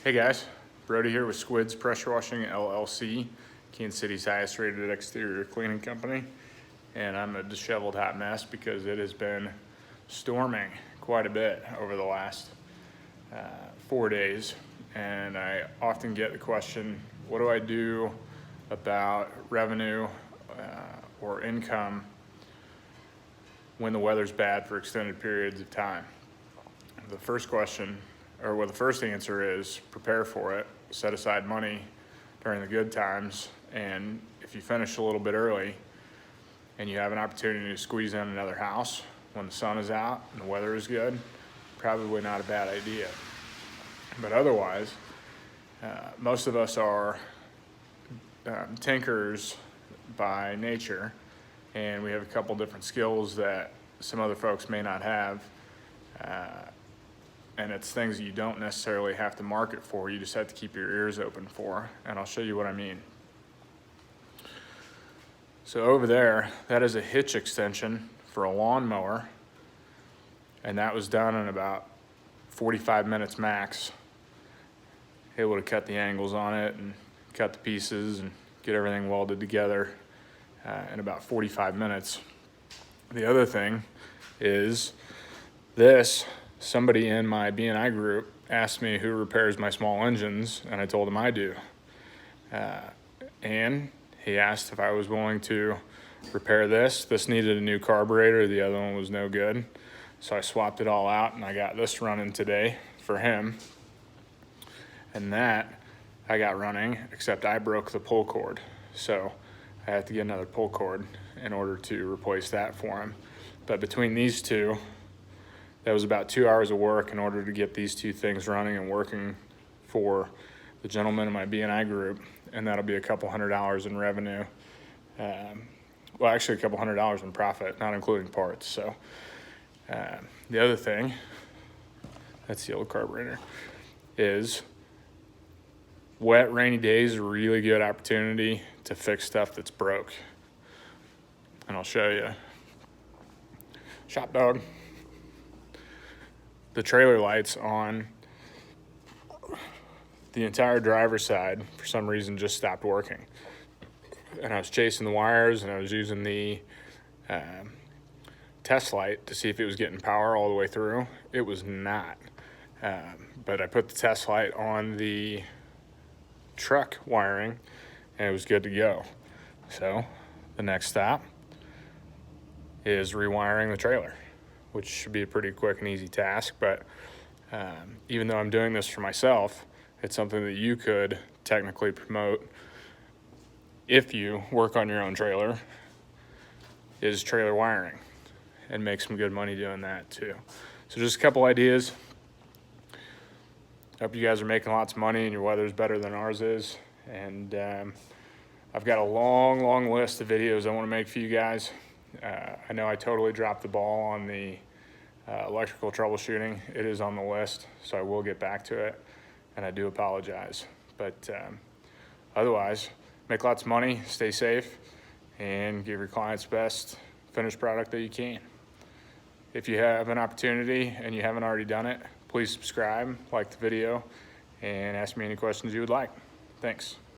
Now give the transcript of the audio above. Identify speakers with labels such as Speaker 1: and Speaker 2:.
Speaker 1: Hey guys, Brody here with Squid's Pressure Washing LLC, Kansas City's highest rated exterior cleaning company. And I'm a disheveled hot mess because it has been storming quite a bit over the last 4 days. And I often get the question, what do I do about revenue or income when the weather's bad for extended periods of time? The first answer is prepare for it, set aside money during the good times, and if you finish a little bit early and you have an opportunity to squeeze in another house when the sun is out and the weather is good, probably not a bad idea. But otherwise, most of us are tinkerers by nature, and we have a couple different skills that some other folks may not have. And it's things that you don't necessarily have to market for, you just have to keep your ears open for, and I'll show you what I mean. So over there, that is a hitch extension for a lawnmower, and that was done in about 45 minutes max. Able to cut the angles on it and cut the pieces and get everything welded together in about 45 minutes. The other thing is this. Somebody in my B&I group asked me who repairs my small engines, and I told him I do. And he asked if I was willing to repair this. This needed a new carburetor, the other one was no good. So I swapped it all out, and I got this running today for him. And that I got running, except I broke the pull cord. So I have to get another pull cord in order to replace that for him. But between these two, that was about 2 hours of work in order to get these two things running and working for the gentleman in my B&I group, and that'll be a couple $100 in revenue. Well, actually a couple $100 in profit, not including parts. So the other thing, that's the old carburetor, is wet, rainy days are a really good opportunity to fix stuff that's broke. And I'll show you. Shop dog. The trailer lights on the entire driver's side for some reason just stopped working, and I was chasing the wires and I was using the test light to see if it was getting power all the way through. It was not, but I put the test light on the truck wiring and it was good to go. So the next stop is rewiring the trailer, which should be a pretty quick and easy task. But even though I'm doing this for myself, it's something that you could technically promote if you work on your own trailer, is trailer wiring, and make some good money doing that too. So just a couple ideas. Hope you guys are making lots of money and your weather's better than ours is. And I've got a long list of videos I want to make for you guys. I know I totally dropped the ball on the electrical troubleshooting. It is on the list, so I will get back to it, and I do apologize. But otherwise, make lots of money, stay safe, and give your clients the best finished product that you can. If you have an opportunity and you haven't already done it, please subscribe, like the video, and ask me any questions you would like. Thanks.